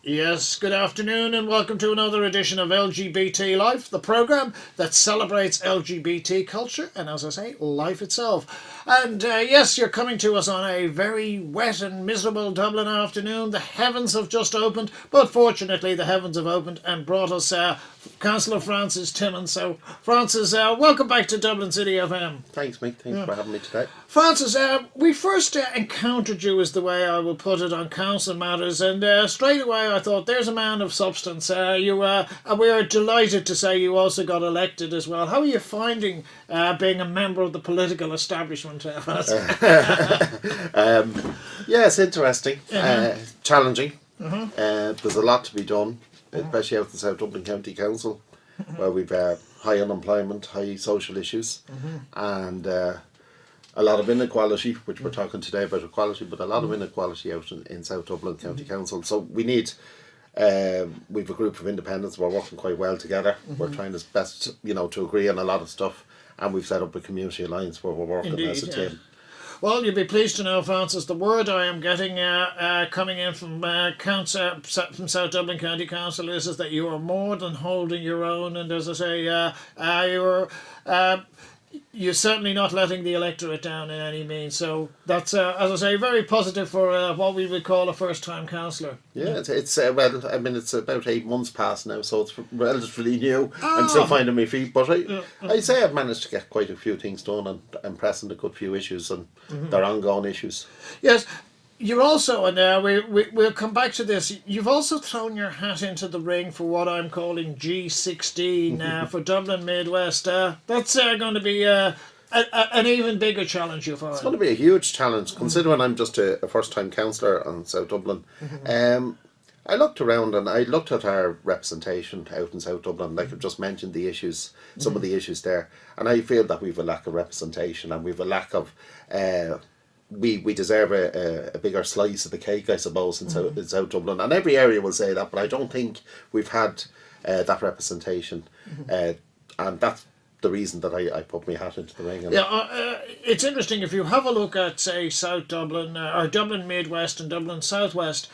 Yes, good afternoon and welcome to another edition of LGBT Life, the programme that celebrates LGBT culture and, as I say, life itself. And yes, you're coming to us on a very wet and miserable Dublin afternoon. The heavens have just opened, but fortunately the heavens have opened and brought us Councillor Francis Timmons. So, Francis, welcome back to Dublin City FM. Thanks, Mick. Thanks for having me today. Francis, we first encountered you, is the way I would put it, on council matters, and straight away I thought, there's a man of substance. We are delighted to say you also got elected as well. How are you finding being a member of the political establishment, Francis? Yeah, it's interesting, challenging. There's a lot to be done, especially out in South Dublin County Council, where we've high unemployment, high social issues, and a lot of inequality, which we're talking today about equality, but a lot of inequality out in South Dublin County Council. So we need, we've a group of independents, we're working quite well together. We're trying as best, to agree on a lot of stuff, and we've set up a community alliance where we're working as a team. Well, you'll be pleased to know, Francis, the word I am getting coming in from South Dublin County Council is that you are more than holding your own, and as I say, you're certainly not letting the electorate down in any means. So that's, as I say, very positive for what we would call a first-time councillor. Yeah, it's well, I mean, it's about 8 months past now, so it's relatively new. I'm still finding my feet, but I'd say I've managed to get quite a few things done and I'm pressing a good few issues, and they're ongoing issues. Yes. You're also, and we'll come back to this, you've also thrown your hat into the ring for what I'm calling G16 for Dublin Midwest. That's going to be an even bigger challenge, you find. It's going to be a huge challenge, considering I'm just a first-time councillor on South Dublin. I looked around and I looked at our representation out in South Dublin, like I've just mentioned the issues, some of the issues there, and I feel that we've a lack of representation and we've a lack of... We deserve a bigger slice of the cake, I suppose, in South Dublin. And every area will say that, but I don't think we've had that representation. And that's the reason that I put my hat into the ring. It's interesting, if you have a look at, say, South Dublin, or Dublin Midwest and Dublin Southwest,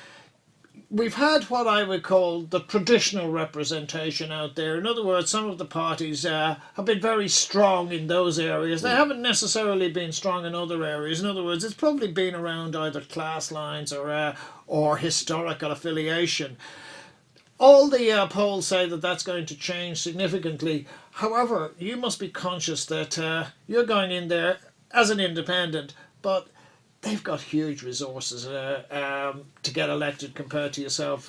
we've had what I would call the traditional representation out there. In other words, some of the parties have been very strong in those areas. They haven't necessarily been strong in other areas. In other words, it's probably been around either class lines or historical affiliation. All the polls say that that's going to change significantly. However, you must be conscious that you're going in there as an independent, but they've got huge resources to get elected compared to yourself.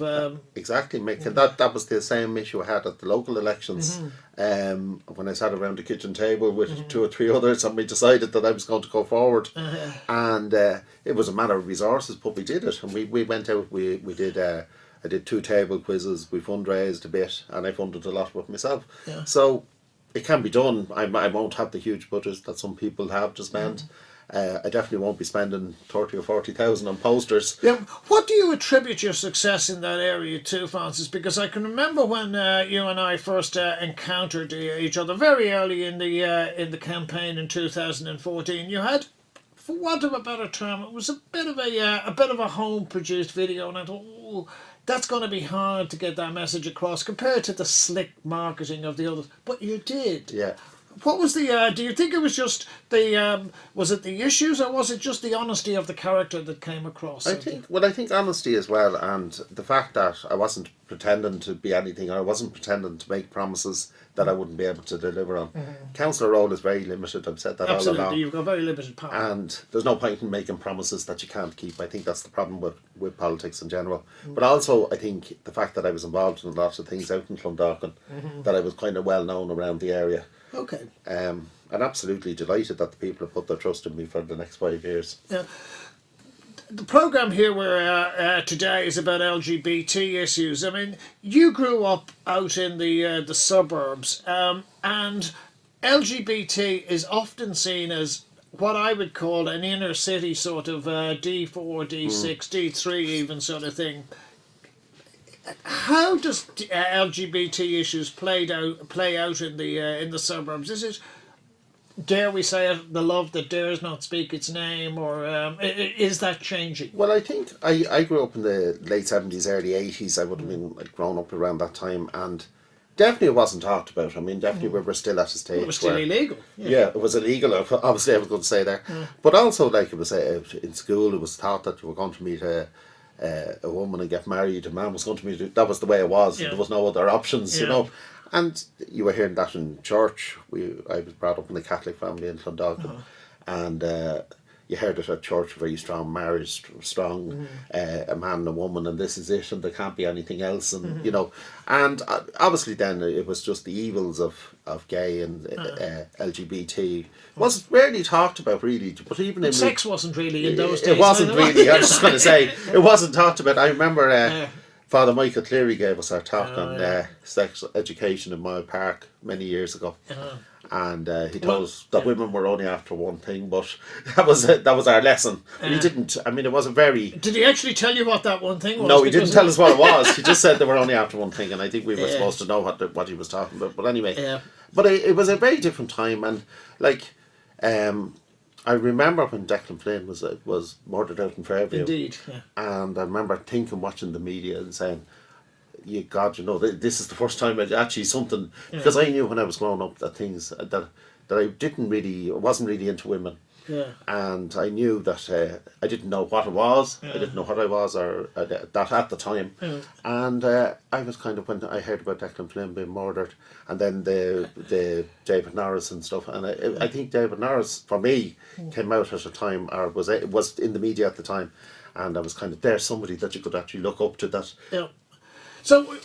Exactly, Mick. And that was the same issue I had at the local elections. When I sat around the kitchen table with 2 or 3 others, and we decided that I was going to go forward. And it was a matter of resources, but we did it. And we went out, we did... I did 2 table quizzes, we fundraised a bit, and I funded a lot with myself. So it can be done. I won't have the huge budgets that some people have to spend. I definitely won't be spending 30 or 40,000 on posters. Yeah. What do you attribute your success in that area to, Francis? Because I can remember when you and I first encountered each other very early in the campaign in 2014. You had, for want of a better term, it was a bit of a home-produced video, and I thought, oh, that's going to be hard to get that message across compared to the slick marketing of the others. But you did. Yeah. What was the, do you think it was just the, was it the issues, or was it just the honesty of the character that came across? I think honesty as well, and the fact that I wasn't pretending to be anything, or I wasn't pretending to make promises that I wouldn't be able to deliver on. Councillor role is very limited, I've said that all along. Absolutely, you've got very limited power. And there's no point in making promises that you can't keep. I think that's the problem with politics in general. But also, I think the fact that I was involved in lots of things out in Clondalkin, that I was kind of well known around the area. Okay. I'm absolutely delighted that the people have put their trust in me for the next 5 years. Yeah. The programme here today is about LGBT issues. I mean, you grew up out in the suburbs, and LGBT is often seen as what I would call an inner city sort of D4, D6, D3 even sort of thing. How does LGBT issues play out in the suburbs? dare we say it, the love that dares not speak its name, or is that changing? Well, I think I grew up in the late 70s, early 80s. I would have been like grown up around that time, and definitely it wasn't talked about. I mean, definitely we were still at a stage It was still illegal. yeah, it was illegal. Obviously, I was going to say there, but also like it was in school. It was thought that you were going to meet a woman and get married. A man was going to meet. That was the way it was. Yeah. There was no other options, you Yeah. know. And you were hearing that in church. I was brought up in a Catholic family in Clondalkin, and you heard it at church. Very strong marriage, strong a man and a woman, and this is it, and there can't be anything else, and you know. And obviously, then it was just the evils of gay and LGBT was rarely talked about, really. But even in Sex wasn't really in those days. it wasn't really. I was just going to say it wasn't talked about. I remember. Father Michael Cllr gave us our talk on sex education in Mile Park many years ago, and he told us that women were only after one thing, but that was our lesson. He didn't. I mean, it was a very. Did he actually tell you what that one thing was? No, he didn't tell us what it was. He just said they were only after one thing, and I think we were supposed to know what he was talking about. But anyway, but it was a very different time, and like. I remember when Declan Flynn was murdered out in Fairview. Indeed, yeah. And I remember watching the media and saying, God, you know, this is the first time actually something, because I knew when I was growing up that things that I wasn't really into women. Yeah. And I knew that I didn't know what it was. I didn't know what I was, or that at the time. And I was kind of, when I heard about Declan Flynn being murdered, and then the David Norris and stuff. And I think David Norris, for me, came out at a time, or was in the media at the time, and I was kind of, there's somebody that you could actually look up to. That. Yeah. So,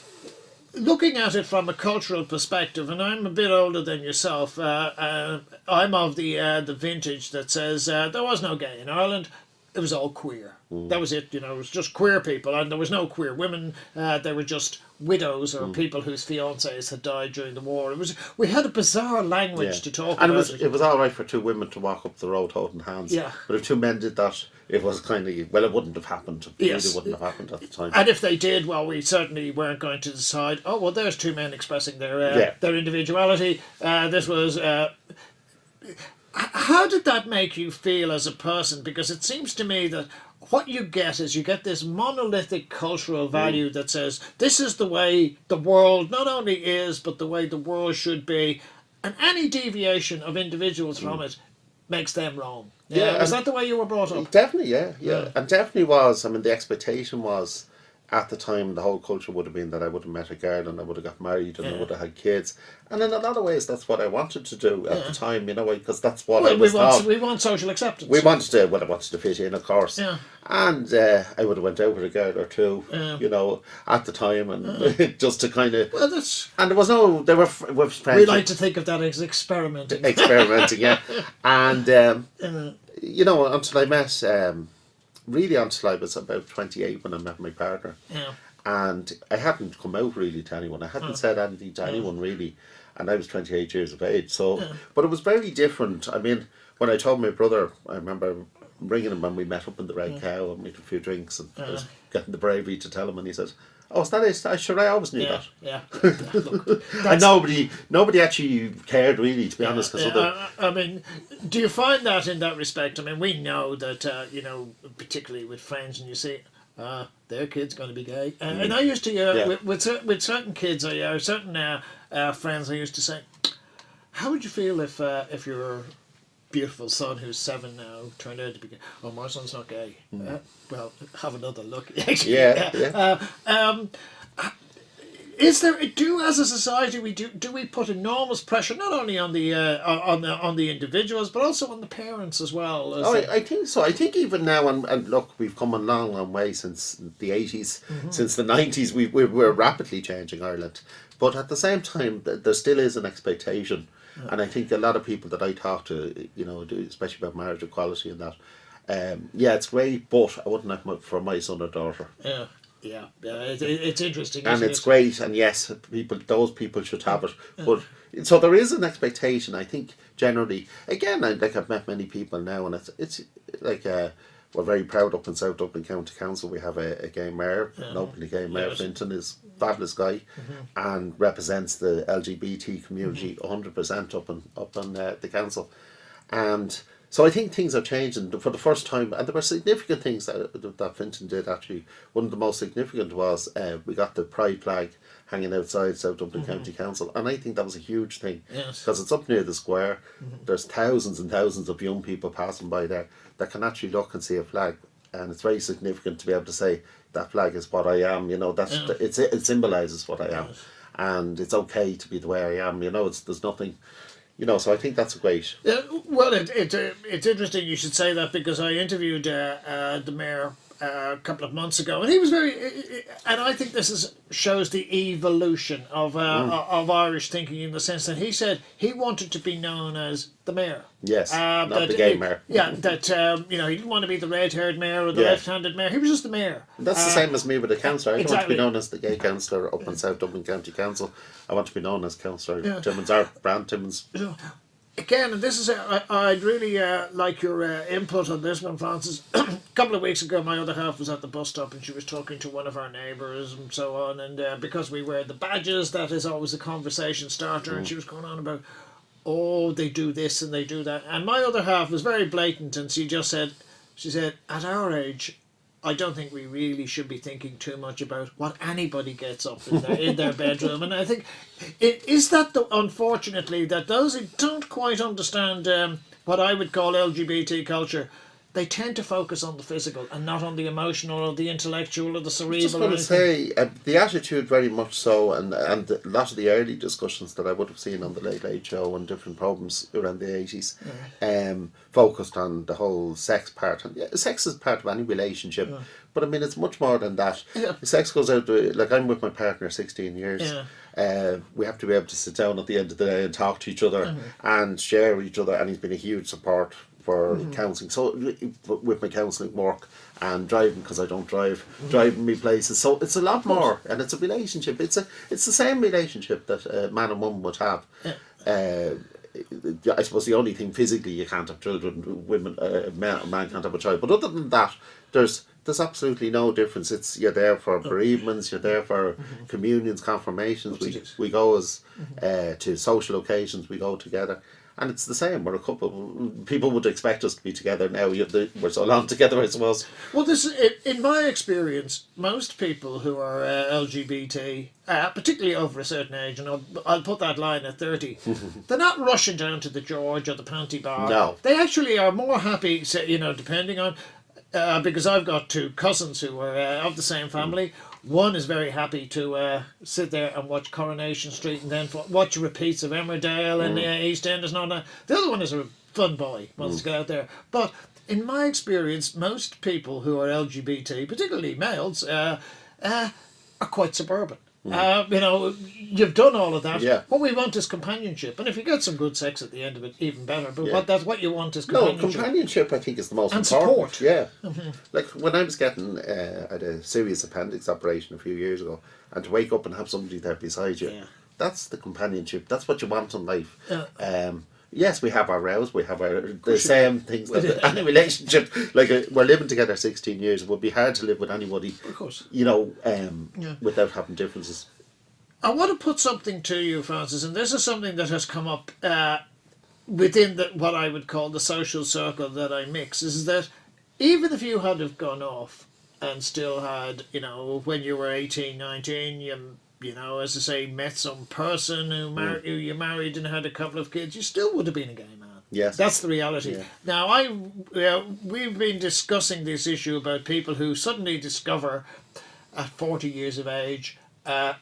looking at it from a cultural perspective, and I'm a bit older than yourself, I'm of the vintage that says there was no gay in Ireland, it was all queer. That was it, you know, it was just queer people, and there was no queer women, they were just widows or people whose fiancés had died during the war. We had a bizarre language to talk and about. It was all right for two women to walk up the road holding hands. Yeah. But if two men did that, it was kind of, well, it wouldn't have happened. Yes. It wouldn't have happened at the time. And if they did, well, we certainly weren't going to decide, oh, well, there's two men expressing their individuality. This was... how did that make you feel as a person? Because it seems to me that what you get this monolithic cultural value that says this is the way the world not only is, but the way the world should be, and any deviation of individuals from it makes them wrong. Yeah, is that the way you were brought up? Definitely, yeah. And definitely was. I mean, the expectation was, at the time, the whole culture would have been that I would have met a girl and I would have got married and I would have had kids. And in a lot of ways, that's what I wanted to do at the time, you know, because that's what I was taught. We want social acceptance. I wanted to fit in, of course. Yeah. And I would have went out with a girl or two, you know, at the time, and just to kind of... Well, that's... And there was no... They were friends. We like to think of that as experimenting. Experimenting, yeah. And, you know, until I met... really until I was about 28 when I met my partner. Yeah. And I hadn't come out really to anyone. I hadn't said anything to anyone really. And I was 28 years of age. So, but it was very different. I mean, when I told my brother, I remember ringing him when we met up in the Red Cow and we had a few drinks, and I was getting the bravery to tell him, and he said, "Oh, is that it? I always knew that." Yeah. Look, and nobody actually cared really, to be honest. I mean, do you find that in that respect? I mean, we know that you know, particularly with friends, and you see, their kid's going to be gay, and I used to with certain kids, or certain friends, I used to say, "How would you feel if your beautiful son, who's 7 now, turned out to be gay?" "Oh, my son's not gay." Well, have another look. Is there, as a society, do we put enormous pressure not only on the individuals but also on the parents as well? I think so. I think even now, and look, we've come a long way since the 80s, since the 90s. We're rapidly changing Ireland, but at the same time, there still is an expectation. And I think a lot of people that I talk to, you know, especially about marriage equality and that, it's great, but I wouldn't have for my son or daughter. Yeah, it's interesting. And it's great, and yes, those people should have it. But so there is an expectation, I think, generally. Again, I've met many people now, and it's like we're very proud up in South Dublin County Council. We have a gay mayor, an openly gay mayor. Finton is a fabulous guy, and represents the LGBT community 100% up in the council, and. So I think things are changing for the first time, and there were significant things that Finton did actually. One of the most significant was we got the pride flag hanging outside South Dublin County Council, and I think that was a huge thing because it's up near the square. There's thousands and thousands of young people passing by there that can actually look and see a flag, and it's very significant to be able to say that flag is what I am. You know, it symbolises what I am, and it's okay to be the way I am. You know, there's nothing. You know, so I think that's great. Yeah, well, it's interesting you should say that, because I interviewed the mayor a couple of months ago, and he was and I think this shows the evolution of Irish thinking, in the sense that he said he wanted to be known as the mayor. Yes, not the gay mayor. Yeah, that he didn't want to be the red-haired mayor or the left-handed mayor. He was just the mayor. That's the same as me with the councillor. I don't want to Exactly. be known as the gay councillor up in South Dublin County Council. I want to be known as Councillor Timmons, our brand Timmons. Again, and this is I'd really like your input on this one, Francis. A couple of weeks ago, my other half was at the bus stop, and she was talking to one of our neighbours and so on, and because we wear the badges, that is always a conversation starter, and she was going on about, oh, they do this and they do that, and my other half was very blatant, and she said, at our age, I don't think we really should be thinking too much about what anybody gets up in their bedroom. And I think, is that unfortunately, that those who don't quite understand what I would call LGBT culture, they tend to focus on the physical and not on the emotional or the intellectual or the cerebral. I was just going to say, the attitude very much so, and a lot of the early discussions that I would have seen on the Late Late Show and different programmes around the 80s focused on the whole sex part. And sex is part of any relationship, but I mean, it's much more than that. Sex goes out, like I'm with my partner 16 years. We have to be able to sit down at the end of the day and talk to each other and share with each other, and he's been a huge support for counselling. So with my counselling work and driving, because I don't drive, driving me places. So it's a lot more, and it's a relationship. It's the same relationship that a man and woman would have. I suppose the only thing physically you can't have children, a man can't have a child. But other than that, there's absolutely no difference. You're there for bereavements, you're there for communions, confirmations. We go as to social occasions, we go together. And it's the same. We're a couple. People would expect us to be together now. We're so long together, I suppose. Well, in my experience, most people who are LGBT, particularly over a certain age, and I'll put that line at 30, they're not rushing down to the George or the Panty Bar. No. They actually are more happy, depending on, because I've got two cousins who are of the same family. One is very happy to sit there and watch Coronation Street and then watch repeats of Emmerdale and East End and all that. The other one is a fun boy, wants to get out there. But in my experience, most people who are LGBT, particularly males, are quite suburban. You've done all of that. Yeah. What we want is companionship, and if you get some good sex at the end of it, even better. But that's what you want is companionship. No, companionship I think is the most and important. Support. Yeah. Like when I was getting I had a serious appendix operation a few years ago, and to wake up and have somebody there beside you, that's the companionship. That's what you want in life. Yes, we have our rows, we have the same things that any relationship, like we're living together 16 years, it would be hard to live with anybody, Of course. without having differences. I want to put something to you, Francis, and this is something that has come up within what I would call the social circle that I mix, is that even if you had have gone off and still had, when you were 18, 19, as I say, met some person who you married and had a couple of kids, you still would have been a gay man. Yes. That's the reality. Yeah. Now, we've been discussing this issue about people who suddenly discover at 40 years of age, I'm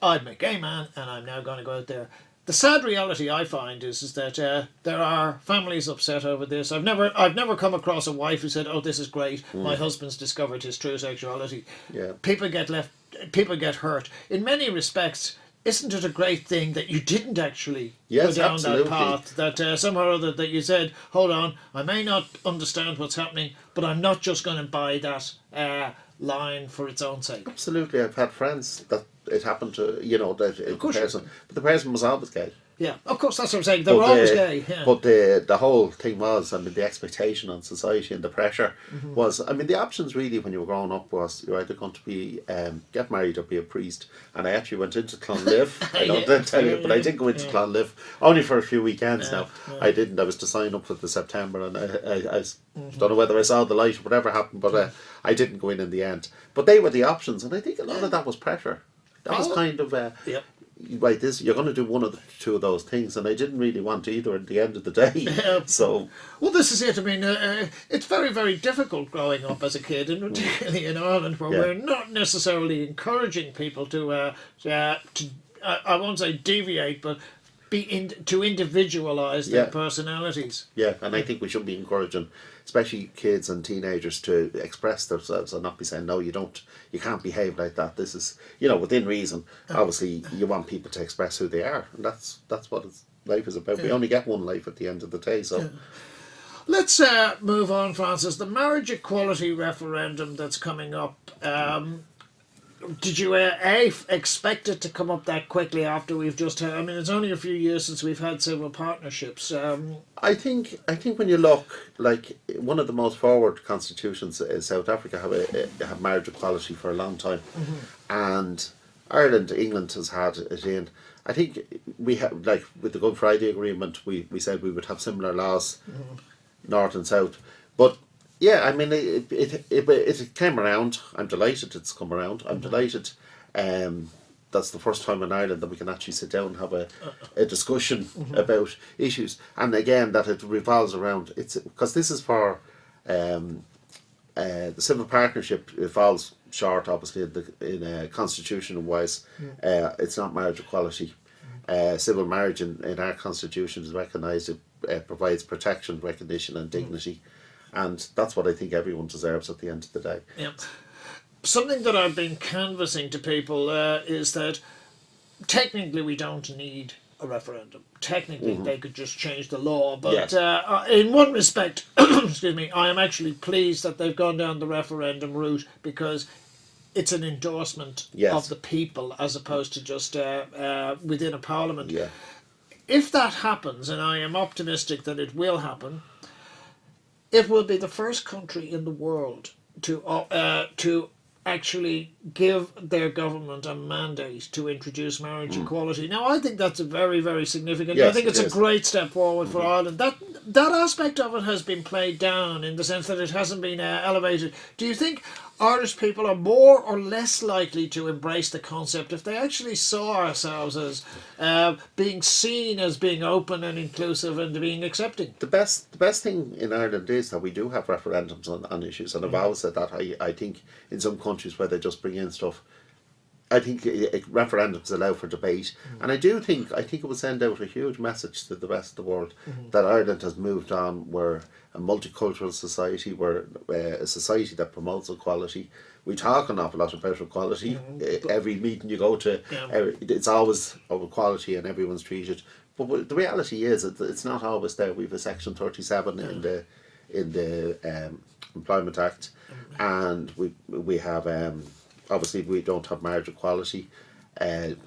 a gay man and I'm now going to go out there. The sad reality I find is that there are families upset over this. I've never come across a wife who said, "Oh, this is great. My husband's discovered his true sexuality." Yeah. People get hurt. In many respects, isn't it a great thing that you didn't actually go down absolutely. that path? That somehow or other that you said, "Hold on, I may not understand what's happening, but I'm not just going to buy that line for its own sake." Absolutely. I've had friends that it happened to, you know, that the course person, but the person was always gay. Yeah, of course, that's what I'm saying. They were always gay. Yeah. But the whole thing was, I mean, the expectation on society and the pressure was, I mean, the options really when you were growing up was you're either going to be get married or be a priest. And I actually went into Clondalkin. I don't tell you, but I did go into Clondalkin only for a few weekends now. Yeah. I didn't. I was to sign up for the September, and I don't know whether I saw the light or whatever happened, but I didn't go in the end. But they were the options, and I think a lot of that was pressure. That was kind of right, this you're going to do one of the two of those things, and I didn't really want either at the end of the day. So, well, this is it. I mean, it's very, very difficult growing up as a kid, and particularly in Ireland, where we're not necessarily encouraging people to I won't say deviate, but to individualise their personalities. Yeah, and I think we should be encouraging, especially kids and teenagers, to express themselves and not be saying, no, you can't behave like that. This is, you know, within reason. Obviously, you want people to express who they are, and that's what life is about. We only get one life at the end of the day, so. Let's move on, Francis. The marriage equality referendum that's coming up. Did you expect it to come up that quickly after we've just had? I mean, it's only a few years since we've had civil partnerships. I think when you look, like, one of the most forward constitutions is South Africa have marriage equality for a long time, and Ireland, England has had it in. I think we have, like with the Good Friday Agreement, we said we would have similar laws, north and south, but. Yeah, I mean, it came around. I'm delighted it's come around. I'm delighted that's the first time in Ireland that we can actually sit down and have a discussion about issues. And again, that it revolves around, it's because this is for the civil partnership. It falls short, obviously, in constitutional wise. It's not marriage equality. Civil marriage in our constitution is recognised. It provides protection, recognition and dignity. And that's what I think everyone deserves at the end of the day. Yeah. Something that I've been canvassing to people is that technically we don't need a referendum. Technically they could just change the law. But in one respect, excuse me, I am actually pleased that they've gone down the referendum route, because it's an endorsement of the people as opposed to just within a parliament. Yeah. If that happens, and I am optimistic that it will happen, it will be the first country in the world to actually give their government a mandate to introduce marriage equality. Now, I think that's a very, very significant. I think it's a great step forward for Ireland. That aspect of it has been played down in the sense that it hasn't been elevated. Do you think Irish people are more or less likely to embrace the concept if they actually saw ourselves as being seen as being open and inclusive and being accepting? The best thing in Ireland is that we do have referendums on issues, and I've always said that. I think in some countries where they just bring in stuff, I think referendums allow for debate, and I think it will send out a huge message to the rest of the world that Ireland has moved on. We're a multicultural society. We're a society that promotes equality. We talk an awful lot about equality. Every meeting you go to, it's always of equality and everyone's treated. But the reality is that it's not always there. We have a Section 37 in the Employment Act, and we have obviously we don't have marriage equality,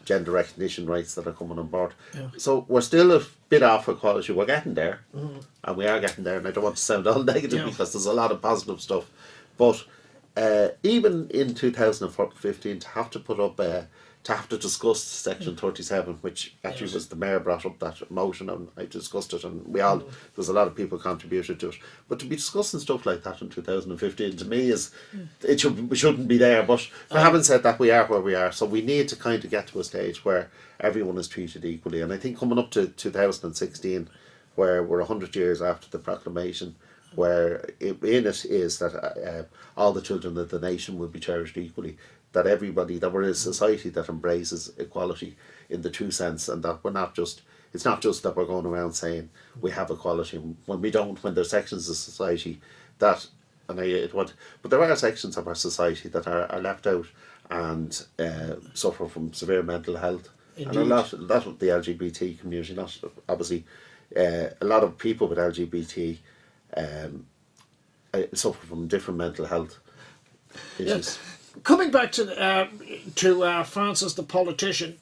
gender recognition rights that are coming on board. So we're still a bit off equality. We're getting there, and we are getting there. And I don't want to sound all negative because there's a lot of positive stuff, but even in 2015, to have to put up to have to discuss Section 37, which actually was the Mayor brought up that motion, and I discussed it, and there was a lot of people contributed to it. But to be discussing stuff like that in 2015, to me, we shouldn't be there. But for having said that, we are where we are. So we need to kind of get to a stage where everyone is treated equally. And I think coming up to 2016, where we're 100 years after the proclamation, where in it is that all the children of the nation will be cherished equally, that we're a society that embraces equality in the true sense, and that it's not just that we're going around saying we have equality when we don't, when there's sections of society but there are sections of our society that are left out and suffer from severe mental health. Indeed. And a lot of the LGBT community, not obviously a lot of people with LGBT suffer from different mental health issues. Coming back to Francis the politician,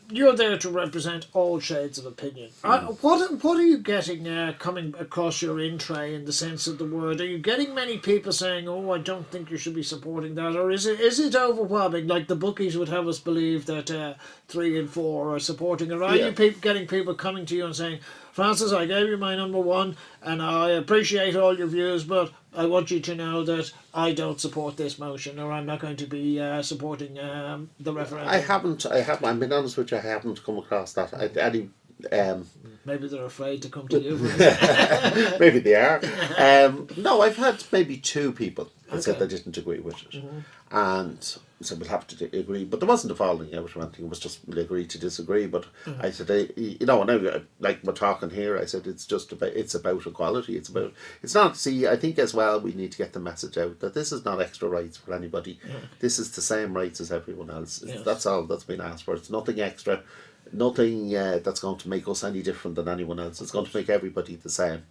you're there to represent all shades of opinion. What are you getting coming across your in-tray in the sense of the word? Are you getting many people saying, "Oh, I don't think you should be supporting that," or is it overwhelming? Like the bookies would have us believe that 3 and 4 are supporting it. Are you getting people coming to you and saying, "Francis, I gave you my number 1, and I appreciate all your views, but I want you to know that I don't support this motion, or I'm not going to be supporting the referendum"? I haven't. I'm being honest with you. I haven't come across that. Maybe they're afraid to come to you. Maybe they are. No, I've had maybe 2 people that said they didn't agree with it, and so we'll have to agree. But there wasn't a falling out or anything. It was just we'll agree to disagree. But I said, and like we're talking here, I said it's about equality. It's not. See, I think as well we need to get the message out that this is not extra rights for anybody. This is the same rights as everyone else. That's all that's been asked for. It's nothing extra. Nothing that's going to make us any different than anyone else. It's going to make everybody the same,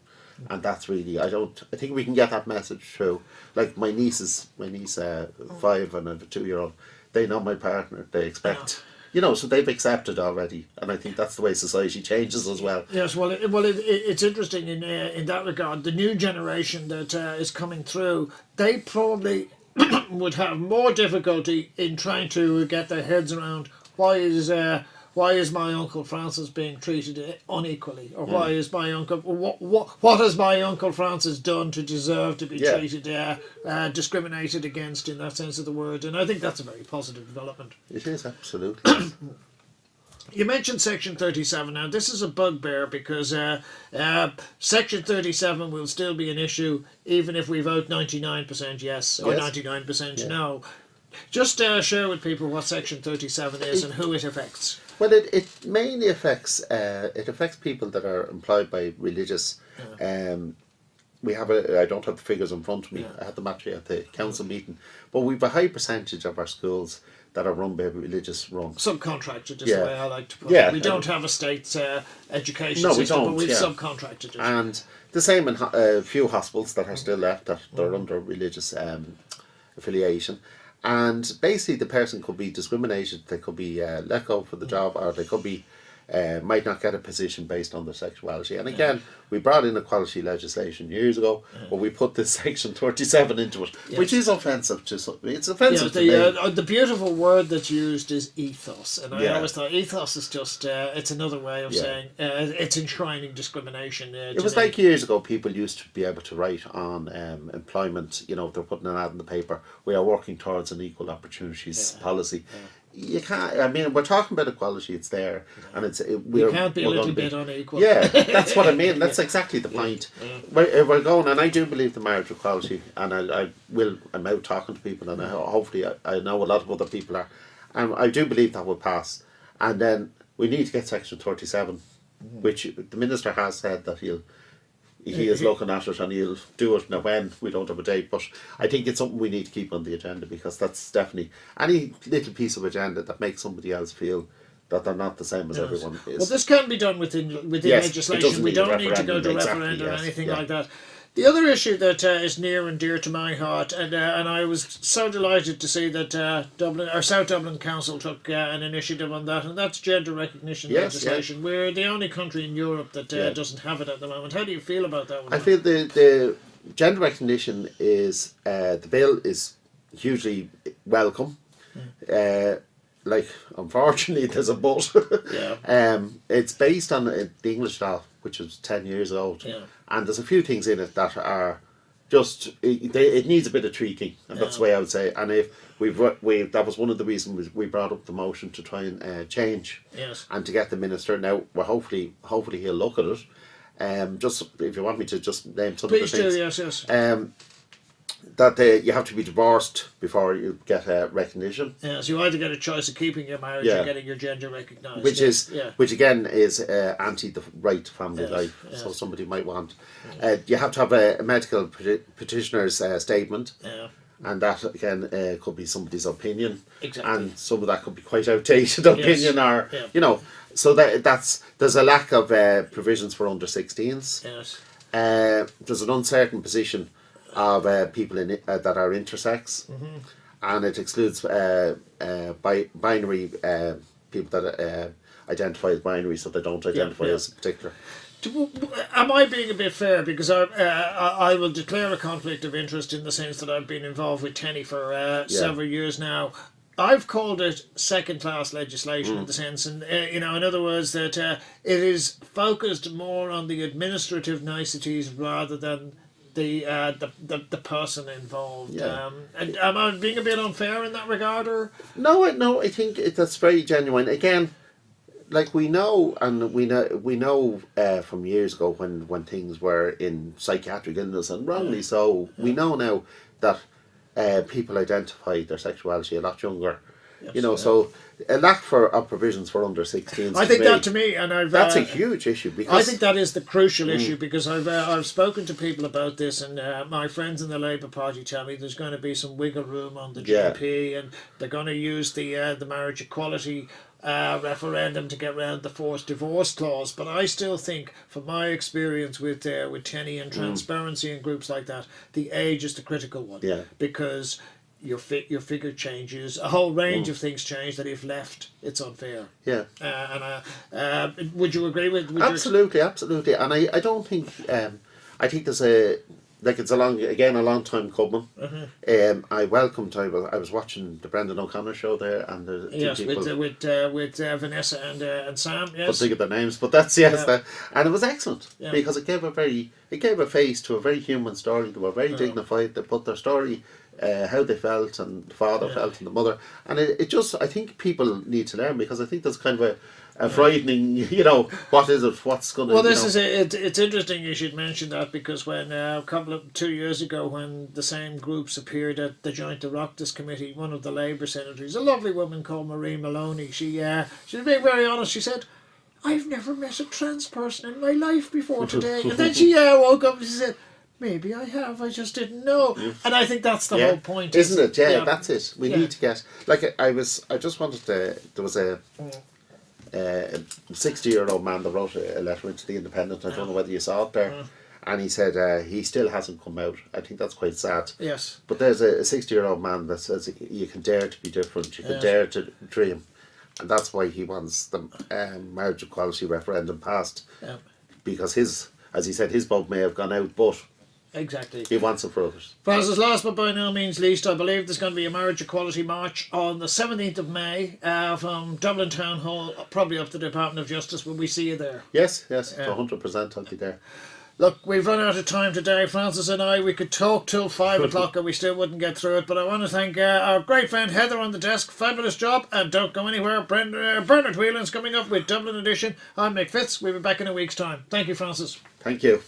and that's really I think we can get that message through. Like my niece 5 and I have a 2-year-old. They know my partner. They expect so they've accepted already, and I think that's the way society changes as well. Yes, it's interesting in that regard. The new generation that is coming through, they probably would have more difficulty in trying to get their heads around why is my Uncle Francis being treated unequally, or why is my uncle what has my Uncle Francis done to deserve to be treated discriminated against in that sense of the word? And I think that's a very positive development. It is, absolutely. You mentioned Section 37. Now, this is a bugbear because Section 37 will still be an issue even if we vote 99% yes or 99% no. Just share with people what Section 37 is and who it affects. Well, it mainly affects people that are employed by religious. We have I don't have the figures in front of me. I had them actually at the council meeting, but we've a high percentage of our schools that are run by religious run. Subcontracted is the way I like to put it. We don't have a state education system, but we've subcontracted it. And the same in a few hospitals that are still left that they're under religious affiliation. And basically the person could be discriminated, they could be let go for the job, or they could be might not get a position based on their sexuality. And again, we brought in equality legislation years ago, but we put this Section 37 into it, which is offensive to some. It's offensive to me. The beautiful word that's used is ethos, and I always thought ethos is just it's another way of saying it's enshrining discrimination. It was like years ago, people used to be able to write on employment. They're putting an ad in the paper. We are working towards an equal opportunities policy. You can't. I mean, we're talking about equality. It's there, and we can't be a little bit unequal. Yeah, that's what I mean. That's exactly the point. We're going, and I do believe the marriage equality, and I'm out talking to people, and hopefully I know a lot of other people are, and I do believe that will pass. And then we need to get Section 37, which the minister has said that he is looking at it and he'll do it. Now when, we don't have a date, but I think it's something we need to keep on the agenda, because that's definitely any little piece of agenda that makes somebody else feel that they're not the same as everyone is. Well, this can be done within legislation. We don't need to go to referendum or anything like that. The other issue that is near and dear to my heart, and I was so delighted to see that South Dublin Council took an initiative on that, and that's gender recognition legislation. We're the only country in Europe that doesn't have it at the moment. How do you feel about that one? I feel the gender recognition is the bill is hugely welcome. Unfortunately, there's a but. It's based on the English law, which was 10 years old, and there's a few things in it that are just it needs a bit of tweaking, and that's the way I would say. And if that was one of the reasons we brought up the motion to try and change, and to get the minister. Now we're hopefully he'll look at it. Just if you want me to just name some of the things. Please do, yes. That you have to be divorced before you get recognition. Yeah, so you either get a choice of keeping your marriage or getting your gender recognised. Which again is anti the right to family life. So somebody might want. You have to have a medical petitioner's statement. And that again could be somebody's opinion, and some of that could be quite outdated opinion, or So there's a lack of provisions for under 16s. There's an uncertain position of people that are intersex, and it excludes binary people that identify as binary, so they don't identify as a particular. Am I being a bit fair? Because I will declare a conflict of interest in the sense that I've been involved with Tenny for several years now. I've called it second-class legislation in the sense, and in other words, that it is focused more on the administrative niceties rather than the person involved. And am I being a bit unfair in that regard, or no? I think that's very genuine. Again, like we know from years ago when things were in psychiatric illness, and wrongly so. We know now that people identify their sexuality a lot younger. So a lack of provisions for under 16s. I think that to me, and that's a huge issue, because I think that is the crucial issue, because I've spoken to people about this, and my friends in the Labour Party tell me there's going to be some wiggle room on the GP, and they're going to use the marriage equality referendum to get around the forced divorce clause. But I still think, from my experience with Tenny and transparency and groups like that, the age is the critical one. Because your figure changes, a whole range of things change that if left, it's unfair. Would you agree with? Absolutely. And I don't think I think there's it's a long time coming. I was watching the Brendan O'Connor show there, and with Vanessa and Sam. Yes, but think of their names, but that's and it was excellent because it gave a face to a very human story. They were very dignified. They put their story, how they felt, and the father felt, and the mother, and it just, I think people need to learn, because I think there's kind of a frightening, what is it, what's going to... Well, it's interesting you should mention that, because when 2 years ago, when the same groups appeared at the Joint Oireachtas Committee, one of the Labour senators, a lovely woman called Marie Maloney, she was being very honest. She said, "I've never met a trans person in my life before today." And then she woke up and she said, "Maybe I have, I just didn't know." And I think that's the whole point, isn't it? That's it. We need to get, I just wanted to, there was a 60-year-old man that wrote a letter into the Independent. I don't know whether you saw it there. And he said he still hasn't come out. I think that's quite sad. Yes. But there's a 60-year-old man that says you can dare to be different, you can dare to dream. And that's why he wants the marriage equality referendum passed. Because as he said, his vote may have gone out, but exactly, he wants it for others. Francis, last but by no means least, I believe there's going to be a marriage equality march on the 17th of May from Dublin Town Hall, probably up to the Department of Justice. Will we see you there? Yes, 100% I'll be there. Look, we've run out of time today, Francis and I. We could talk till 5 o'clock and we still wouldn't get through it. But I want to thank our great friend Heather on the desk. Fabulous job. And don't go anywhere. Bernard Whelan's coming up with Dublin Edition. I'm Mick Fitz. We'll be back in a week's time. Thank you, Francis. Thank you.